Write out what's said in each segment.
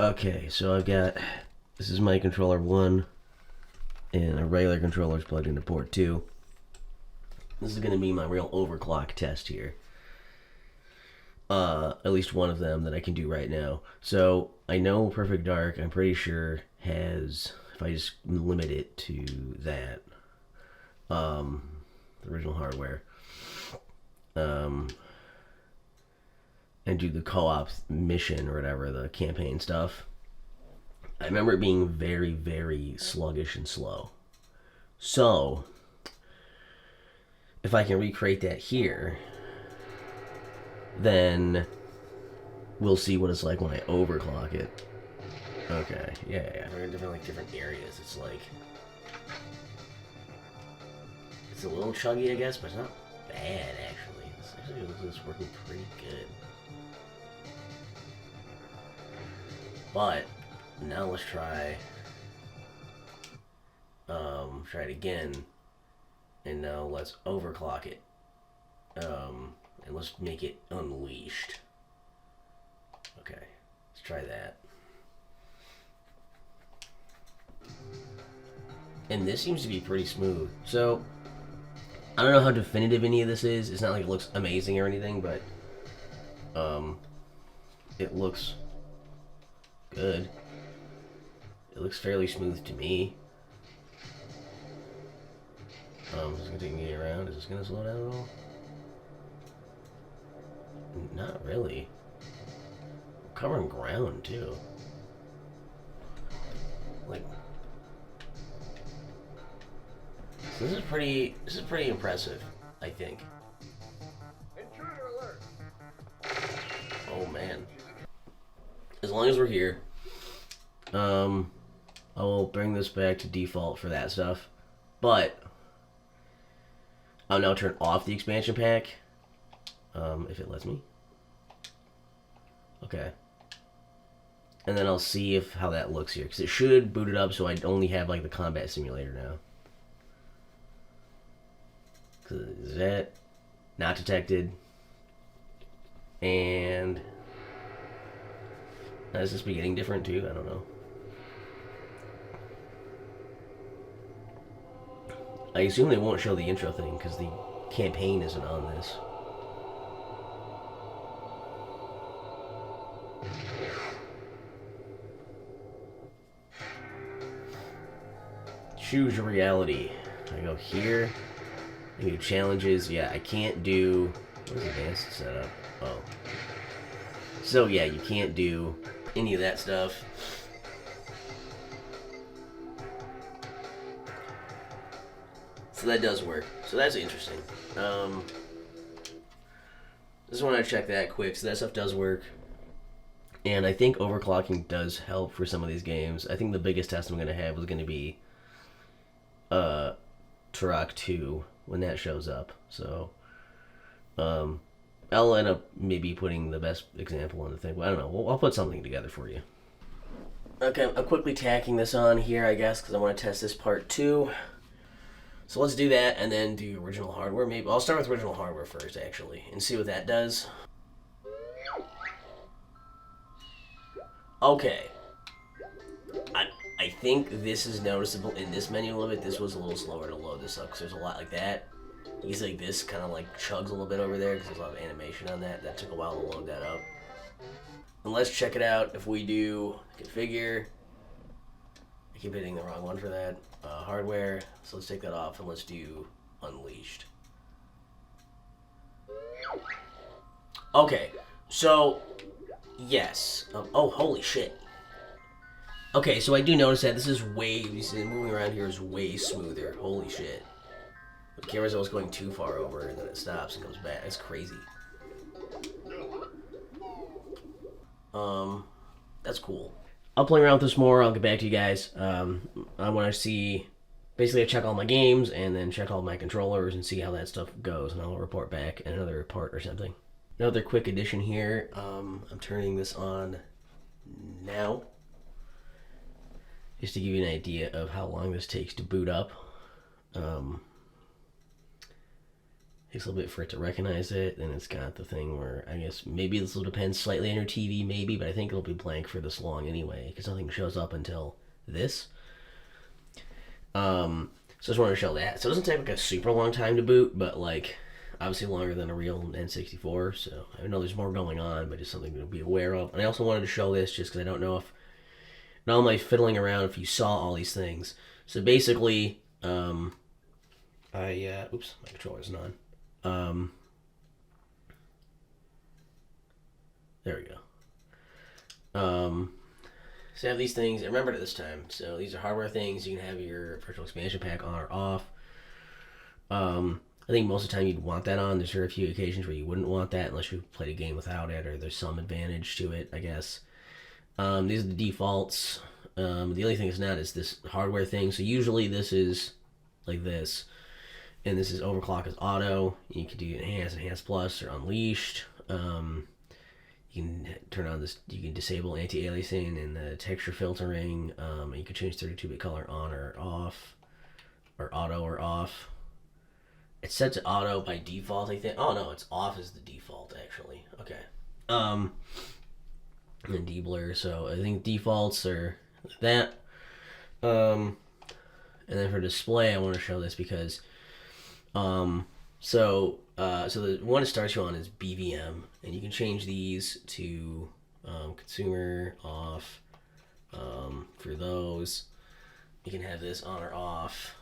Okay, so I've got, this is my controller 1, and a regular controller is plugged into port 2. This is going to be my real overclock test here. At least one of them that I can do right now. So I know Perfect Dark, I'm pretty sure, has, if I just limit it to that, the original hardware, and do the co-op mission or whatever, the campaign stuff, I remember it being very, very sluggish and slow. So, if I can recreate that here, then we'll see what it's like when I overclock it. Okay, yeah. We're in different areas. It's like, it's a little chuggy, I guess, but it's not bad, actually. This actually looks like it's working pretty good. But now let's try it again, and now let's overclock it, and let's make it unleashed. Okay, let's try that. And this seems to be pretty smooth. So I don't know how definitive any of this is. It's not like it looks amazing or anything, but it looks good. It looks fairly smooth to me. Is this gonna take me around? Is this gonna slow down at all? Not really. I'm covering ground too. Like, so this is pretty impressive, I think. Intruder alert. Oh man. As long as we're here, I will bring this back to default for that stuff, but I'll now turn off the expansion pack, if it lets me. Okay. And then I'll see how that looks here, because it should boot it up so I only have like the combat simulator now. Is that not detected? And is this beginning different too? I don't know. I assume they won't show the intro thing because the campaign isn't on this. Choose your reality. I go here. I do challenges. Yeah, I can't do... What is advanced setup? Oh. So yeah, you can't do any of that stuff. So that does work. So that's interesting. Just want to check that quick. So that stuff does work. And I think overclocking does help for some of these games. I think the biggest test I'm going to have is going to be Turok 2 when that shows up. So I'll end up maybe putting the best example on the thing. Well, I don't know. I'll put something together for you. Okay, I'm quickly tacking this on here, I guess, because I want to test this part too. So let's do that and then do original hardware. Maybe I'll start with original hardware first, actually, and see what that does. Okay. I think this is noticeable in this menu a little bit. This was a little slower to load this up because there's a lot like that. You see, like this kind of like chugs a little bit over there because there's a lot of animation on that. That took a while to load that up. And let's check it out. If we do configure, I keep hitting the wrong one for that. Hardware. So let's take that off and let's do unleashed. Okay, so yes. Oh, holy shit. Okay, so I do notice that this is way, moving around here is way smoother. Holy shit. The camera's almost going too far over and then it stops and goes back. It's crazy. That's cool. I'll play around with this more. I'll get back to you guys. I want to see, basically I check all my games and then check all my controllers and see how that stuff goes, and I'll report back in another report or something. Another quick addition here. I'm turning this on now, just to give you an idea of how long this takes to boot up. Takes a little bit for it to recognize it. Then it's got the thing where I guess maybe this will depend slightly on your TV, maybe, but I think it'll be blank for this long anyway, because nothing shows up until this. So I just wanted to show that. So it doesn't take like a super long time to boot, but like obviously longer than a real N64. So I know there's more going on, but just something to be aware of. And I also wanted to show this just because I don't know if, not only fiddling around, if you saw all these things. So basically, oops, my controller's not on. There we go. So I have these things. I remembered it this time. So these are hardware things. You can have your virtual expansion pack on or off. I think most of the time you'd want that on. There's very few occasions where you wouldn't want that unless you played a game without it, or there's some advantage to it, I guess. These are the defaults. The only thing it's not is this hardware thing. So usually this is like this. And this is overclock is auto. You can do enhance plus, or unleashed. You can turn on this. You can disable anti-aliasing and the texture filtering. You can change 32-bit color on or off, or auto or off. It's set to auto by default, I think. Oh no, it's off as the default actually. Okay. And then deblur. So I think defaults are like that. And then for display, I want to show this because, so the one it starts you on is BVM, and you can change these to consumer off. For those, you can have this on or off.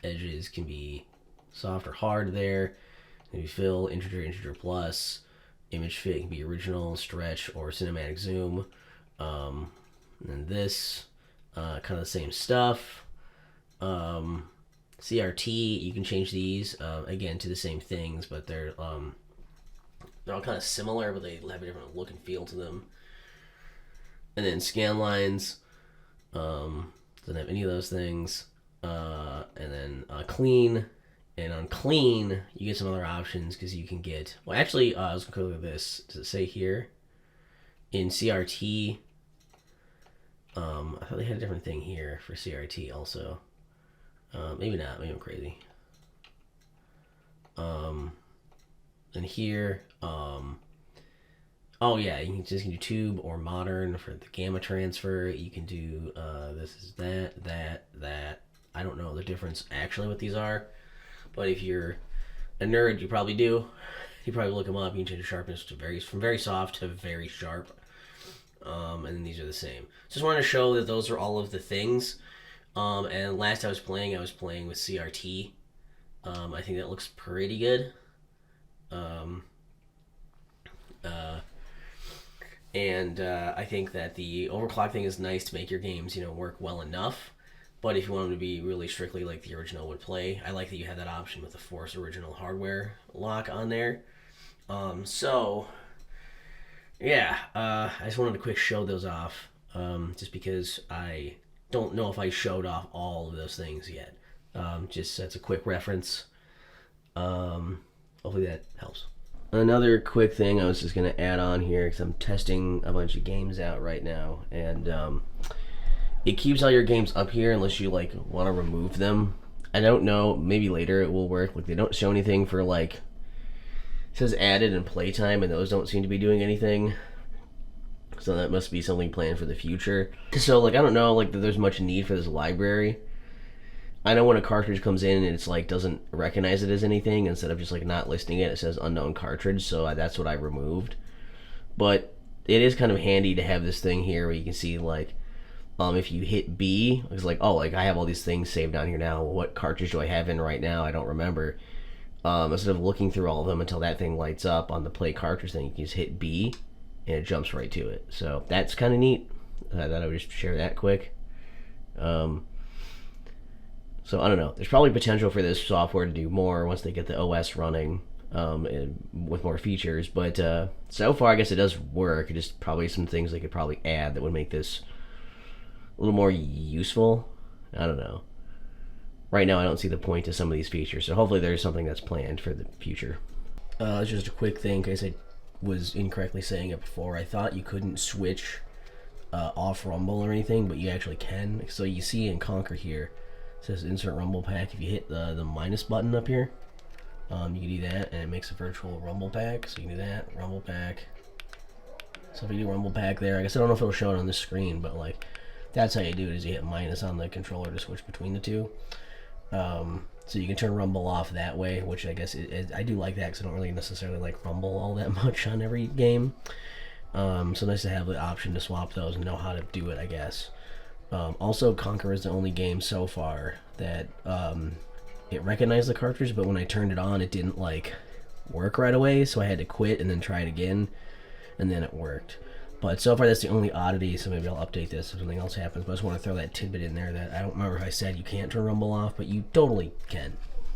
Edges can be soft or hard there. Maybe fill, integer plus. Image fit can be original, stretch, or cinematic zoom. And then this, kind of the same stuff. CRT, you can change these again to the same things, but they're all kind of similar, but they have a different look and feel to them. And then scan lines, doesn't have any of those things. And then clean, and on clean you get some other options because you can get, well actually I was gonna look at this. Does it say here in CRT? I thought they had a different thing here for CRT also. Maybe not. Maybe I'm crazy. And here, oh yeah, you can just do tube or modern for the gamma transfer. You can do this is that. I don't know the difference actually what these are, but if you're a nerd, you probably do. You probably look them up. You can change the sharpness to from very soft to very sharp. And then these are the same. Just wanted to show that those are all of the things. And last I was playing with CRT. I think that looks pretty good. I think that the overclock thing is nice to make your games, work well enough. But if you want them to be really strictly like the original would play, I like that you have that option with the Force original hardware lock on there. I just wanted to quick show those off, just because I don't know if I showed off all of those things yet. Just that's a quick reference. Hopefully that helps. Another quick thing I was just going to add on here, because I'm testing a bunch of games out right now, and it keeps all your games up here unless you want to remove them. I don't know, maybe later it will work. They don't show anything for it says added and playtime, and those don't seem to be doing anything. So that must be something planned for the future. So I don't know that there's much need for this library. I know when a cartridge comes in and it's doesn't recognize it as anything, instead of just not listing it, it says unknown cartridge, so that's what I removed. But it is kind of handy to have this thing here where you can see if you hit B, it's I have all these things saved down here now. What cartridge do I have in right now? I don't remember. Instead of looking through all of them until that thing lights up on the play cartridge thing, you can just hit B and it jumps right to it. So that's kind of neat. I thought I would just share that quick. So I don't know. There's probably potential for this software to do more once they get the OS running with more features. But so far, I guess it does work. It's just probably some things they could probably add that would make this a little more useful. I don't know. Right now, I don't see the point to some of these features. So hopefully there's something that's planned for the future. It's just a quick thing, in case I was incorrectly saying it before. I thought you couldn't switch off Rumble or anything, but you actually can. So you see in Conquer here, it says insert Rumble pack. If you hit the minus button up here, You can do that, and it makes a virtual rumble pack. So you can do that, rumble pack. So if you do rumble pack there, I guess I don't know if it'll show it on the screen, but like that's how you do it. Is you hit minus on the controller to switch between the two. So you can turn rumble off that way, which I guess I do like that because I don't really necessarily like rumble all that much on every game. So nice to have the option to swap those and know how to do it, I guess. Also, Conquer is the only game so far that it recognized the cartridge, but when I turned it on, it didn't like work right away, so I had to quit and then try it again, and then it worked. But so far, that's the only oddity, so maybe I'll update this if something else happens. But I just want to throw that tidbit in there that I don't remember if I said you can't turn rumble off, but you totally can.